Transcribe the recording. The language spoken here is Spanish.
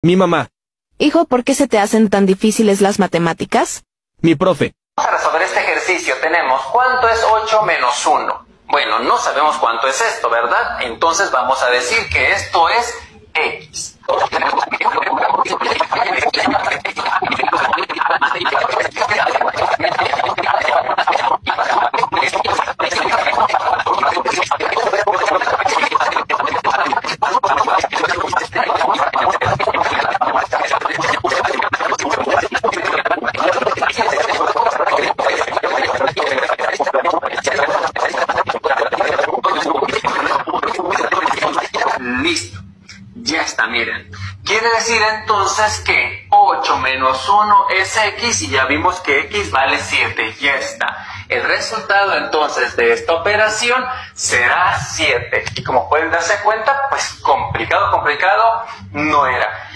Mi mamá. Hijo, ¿por qué se te hacen tan difíciles las matemáticas? Mi profe. Para resolver este ejercicio tenemos ¿cuánto es 8 menos 1? Bueno, no sabemos cuánto es esto, ¿verdad? Entonces vamos a decir que esto es X. Listo, ya está, miren. Quiere decir entonces que 8 menos 1 es X y ya vimos que X vale 7, ya está. El resultado entonces de esta operación será 7. Y como pueden darse cuenta, pues complicado no era.